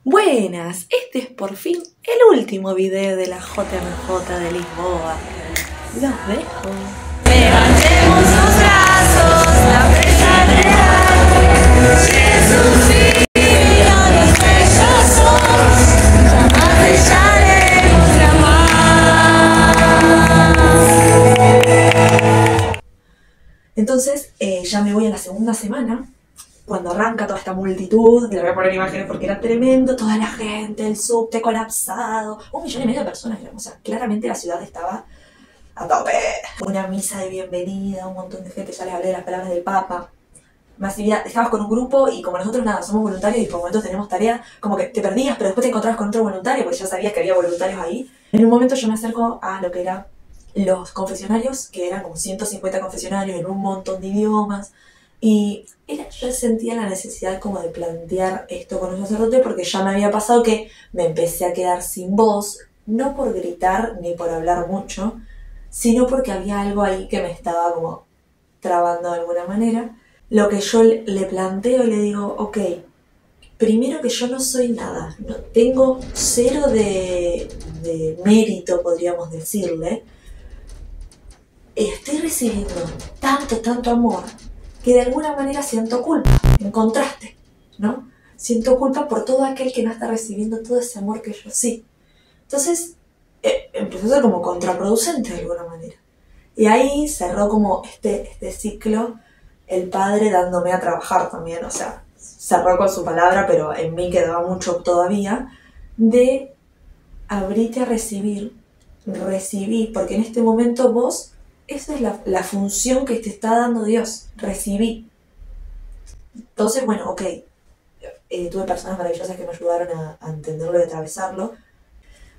Buenas, este es por fin el último video de la JMJ de Lisboa. Los dejo. Levantemos los brazos, la presa real. Jesús y los bellosos, jamás dejaremos de amar. Entonces, ya me voy a la segunda semana. Cuando arranca toda esta multitud, le voy a poner imágenes porque era tremendo, toda la gente, el subte colapsado, 1,5 millones de personas, o sea, claramente la ciudad estaba a tope. Una misa de bienvenida, un montón de gente, ya les hablé de las palabras del Papa. Masividad, estabas con un grupo y como nosotros nada, somos voluntarios y por momentos tenemos tarea, como que te perdías, pero después te encontrabas con otro voluntario, porque ya sabías que había voluntarios ahí. En un momento yo me acerco a lo que eran los confesionarios, que eran como 150 confesionarios en un montón de idiomas. Y yo sentía la necesidad como de plantear esto con un sacerdote porque ya me había pasado que me empecé a quedar sin voz, no por gritar ni por hablar mucho, sino porque había algo ahí que me estaba como trabando de alguna manera. Lo que yo le planteo, le digo, ok, primero que yo no soy nada, no, tengo cero de mérito, podríamos decirle. Estoy recibiendo tanto amor que de alguna manera siento culpa, en contraste, ¿no? Siento culpa por todo aquel que no está recibiendo todo ese amor que yo sí. Entonces, empezó a ser como contraproducente de alguna manera. Y ahí cerró como este ciclo, el padre dándome a trabajar también, o sea, cerró con su palabra, pero en mí quedaba mucho todavía, de abrirte a recibir, recibí, porque en este momento vos, esa es la función que te está dando Dios, recibí. Entonces, bueno, ok, tuve personas maravillosas que me ayudaron a entenderlo y a atravesarlo.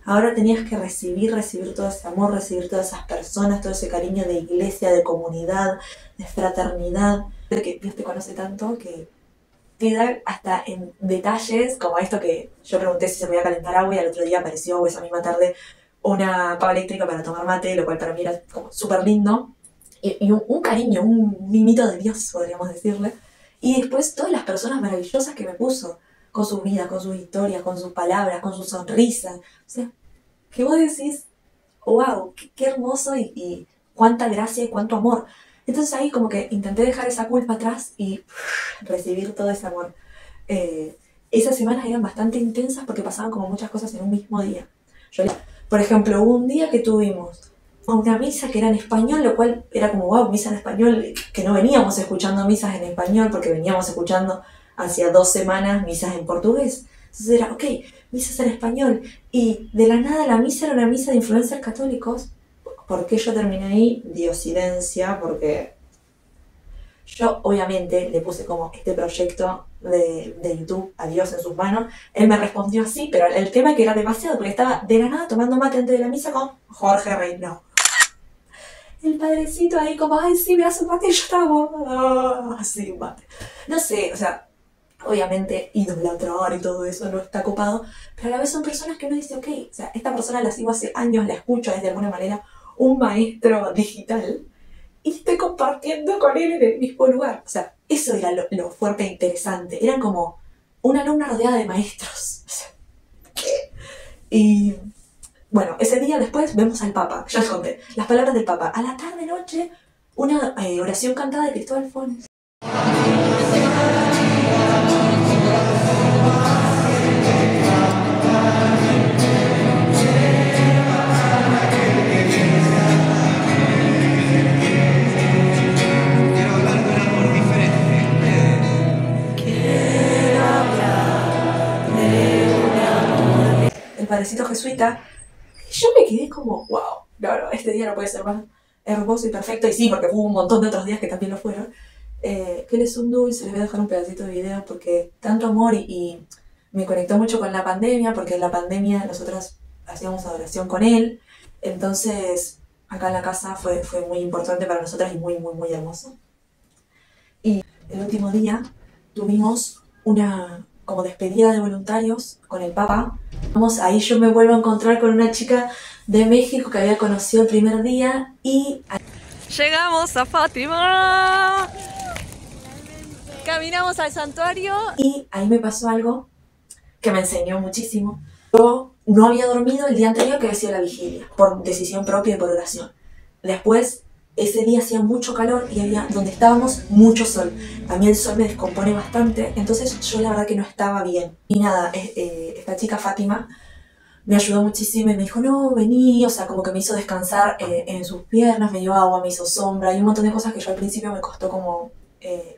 Ahora tenías que recibir todo ese amor, recibir todas esas personas, todo ese cariño de iglesia, de comunidad, de fraternidad, que Dios te conoce tanto que te da hasta en detalles, como esto que yo pregunté si se podía calentar agua y al otro día apareció esa misma tarde una pava eléctrica para tomar mate, lo cual para mí era como súper lindo. Y un cariño, un mimito de Dios, podríamos decirle. Y después todas las personas maravillosas que me puso, con sus vidas, con sus historias, con sus palabras, con sus sonrisas. O sea, que vos decís, wow, qué hermoso y cuánta gracia y cuánto amor. Entonces ahí como que intenté dejar esa culpa atrás y recibir todo ese amor. Esas semanas eran bastante intensas porque pasaban como muchas cosas en un mismo día. Por ejemplo, hubo un día que tuvimos una misa que era en español, lo cual era como, wow, misa en español, que no veníamos escuchando misas en español porque veníamos escuchando hacía 2 semanas misas en portugués. Entonces era, ok, misas en español. Y de la nada la misa era una misa de influencers católicos. ¿Por qué yo terminé ahí? Diosidencia, porque yo obviamente le puse como este proyecto de YouTube a Dios en sus manos. Él me respondió así, pero el tema es que era demasiado, porque estaba de la nada tomando mate antes de la misa con Jorge Reino. El padrecito ahí como, ay sí, me hace un mate y yo estaba así, un mate. No sé, o sea, obviamente idolatrar y todo eso no está copado, pero a la vez son personas que uno dice, ok, o sea, esta persona la sigo hace años, la escucho, es de alguna manera un maestro digital, y estoy compartiendo con él en el mismo lugar. O sea, eso era lo fuerte e interesante. Eran como una alumna rodeada de maestros. O sea, ¿qué? Y bueno, ese día después vemos al Papa. Ya les conté. Las palabras del Papa. A la tarde-noche, una oración cantada de Cristóbal Fones. El padrecito jesuita, yo me quedé como, wow, no, este día no puede ser más hermoso y perfecto, y sí, porque hubo un montón de otros días que también lo fueron, que él es un dulce, les voy a dejar un pedacito de video porque tanto amor y me conectó mucho con la pandemia, porque en la pandemia nosotros hacíamos adoración con él, entonces acá en la casa fue muy importante para nosotras y muy hermoso. Y el último día tuvimos una como despedida de voluntarios con el Papa. Ahí yo me vuelvo a encontrar con una chica de México que había conocido el primer día y... Llegamos a Fátima. Caminamos al santuario. Y ahí me pasó algo que me enseñó muchísimo. Yo no había dormido el día anterior, que había sido la vigilia, por decisión propia y por oración. Después, ese día hacía mucho calor y había, donde estábamos, mucho sol. A mí el sol me descompone bastante, entonces yo la verdad que no estaba bien. Y nada, esta chica Fátima me ayudó muchísimo y me dijo, no, vení, o sea, como que me hizo descansar en sus piernas, me dio agua, me hizo sombra y un montón de cosas que yo al principio me costó como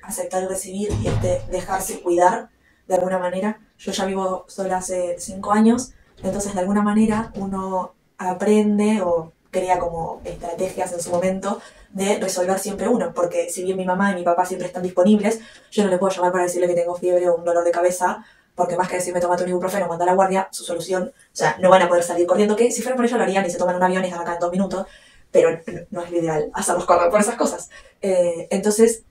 aceptar y recibir y dejarse cuidar de alguna manera. Yo ya vivo sola hace 5 años, entonces de alguna manera uno aprende o crea como estrategias en su momento de resolver siempre uno, porque si bien mi mamá y mi papá siempre están disponibles, yo no le puedo llamar para decirle que tengo fiebre o un dolor de cabeza, porque más que decirme tomate un ibuprofeno o manda a la guardia, su solución, o sea, no van a poder salir corriendo, que si fuera por ello lo harían y se toman un avión y están acá en 2 minutos, pero no es lo ideal hacerlos correr por esas cosas. Entonces,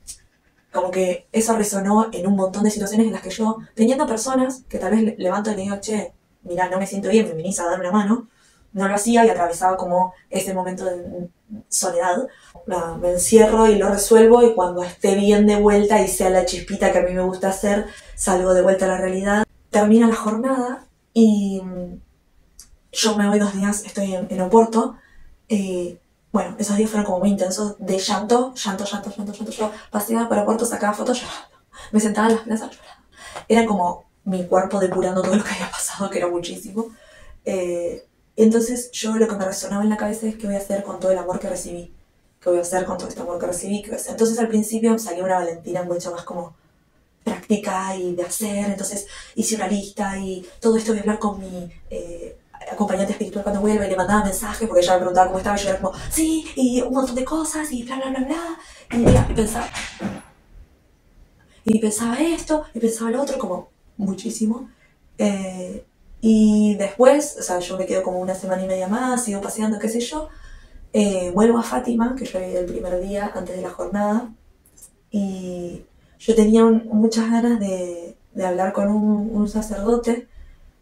como que eso resonó en un montón de situaciones en las que yo, teniendo personas que tal vez levanto y le digo, che, mirá, no me siento bien, me venís a darme una mano, no lo hacía y atravesaba como ese momento de soledad. Me encierro y lo resuelvo y cuando esté bien de vuelta y sea la chispita que a mí me gusta hacer, salgo de vuelta a la realidad. Termina la jornada y yo me voy 2 días, estoy en Oporto. Bueno, esos días fueron como muy intensos de llanto. Yo paseaba por Oporto, sacaba fotos llorando. Me sentaba en las plazas llorando. Era como mi cuerpo depurando todo lo que había pasado, que era muchísimo. Entonces yo lo que me resonaba en la cabeza es qué voy a hacer con todo el amor que recibí. ¿Qué voy a hacer con todo este amor que recibí? ¿Qué voy a hacer? Entonces al principio salió una Valentina mucho más como práctica y de hacer. Entonces hice una lista y todo esto voy a hablar con mi acompañante espiritual cuando vuelva y le mandaba mensajes porque ella me preguntaba cómo estaba y yo era como, sí, y un montón de cosas y bla, bla, bla, bla. Y pensaba esto y pensaba lo otro, como muchísimo. Y después, o sea, yo me quedo como 1 semana y media más, sigo paseando, qué sé yo. Vuelvo a Fátima, que yo había ido el primer día antes de la jornada. Y yo tenía muchas ganas de hablar con un sacerdote.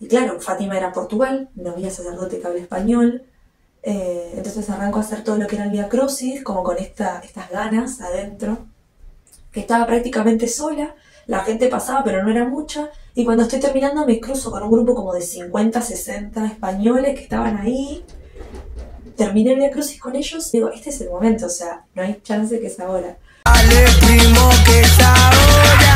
Y claro, Fátima era Portugal, no había sacerdote que hable español. Entonces arranco a hacer todo lo que era el Vía Crucis, como con estas ganas adentro. Que estaba prácticamente sola, la gente pasaba pero no era mucha. Y cuando estoy terminando me cruzo con un grupo como de 50, 60 españoles que estaban ahí. Terminé el Vía Crucis con ellos y digo, este es el momento, o sea, no hay chance que es ahora.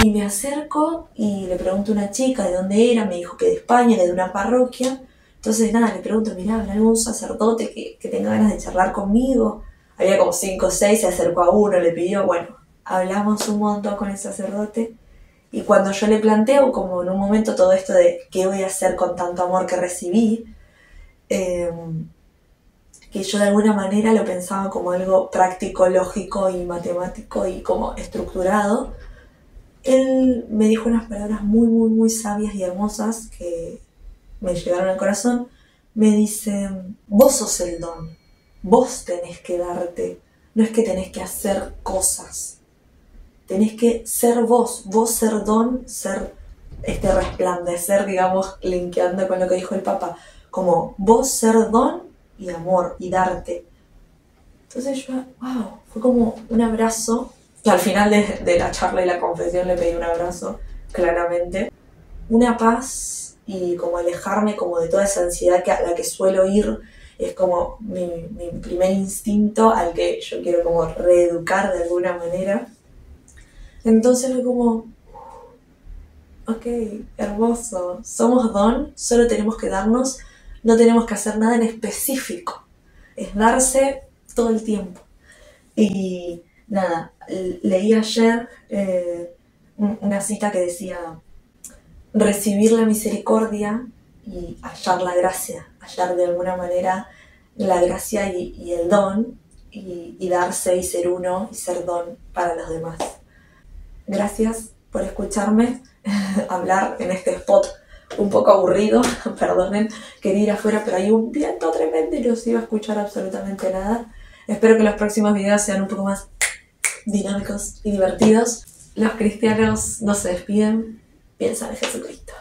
Y me acerco y le pregunto a una chica de dónde era, me dijo que de España, que de una parroquia. Entonces nada, le pregunto, mirá, ¿habrá algún sacerdote que tenga ganas de charlar conmigo? Había como 5 o 6, se acercó a uno, le pidió, bueno, hablamos un montón con el sacerdote. Y cuando yo le planteo como en un momento todo esto de qué voy a hacer con tanto amor que recibí, que yo de alguna manera lo pensaba como algo práctico, lógico y matemático y como estructurado, él me dijo unas palabras muy, muy, muy sabias y hermosas que me llegaron al corazón. Me dice, vos sos el don, vos tenés que darte, no es que tenés que hacer cosas. Tenés que ser vos ser don, ser resplandecer, digamos, linkeando con lo que dijo el Papa, como vos ser don y amor y darte. Entonces yo, wow, fue como un abrazo, que al final de la charla y la confesión le pedí un abrazo, claramente. Una paz y como alejarme como de toda esa ansiedad a la que suelo ir, es como mi primer instinto al que yo quiero como reeducar de alguna manera. Entonces fue como, ok, hermoso, somos don, solo tenemos que darnos, no tenemos que hacer nada en específico, es darse todo el tiempo. Y nada, leí ayer una cita que decía, recibir la misericordia y hallar la gracia, hallar de alguna manera la gracia y el don, y darse y ser uno y ser don para los demás. Gracias por escucharme hablar en este spot un poco aburrido, perdonen, quería ir afuera pero hay un viento tremendo y no se iba a escuchar absolutamente nada. Espero que los próximos videos sean un poco más dinámicos y divertidos. Los cristianos no se despiden, piensan en Jesucristo.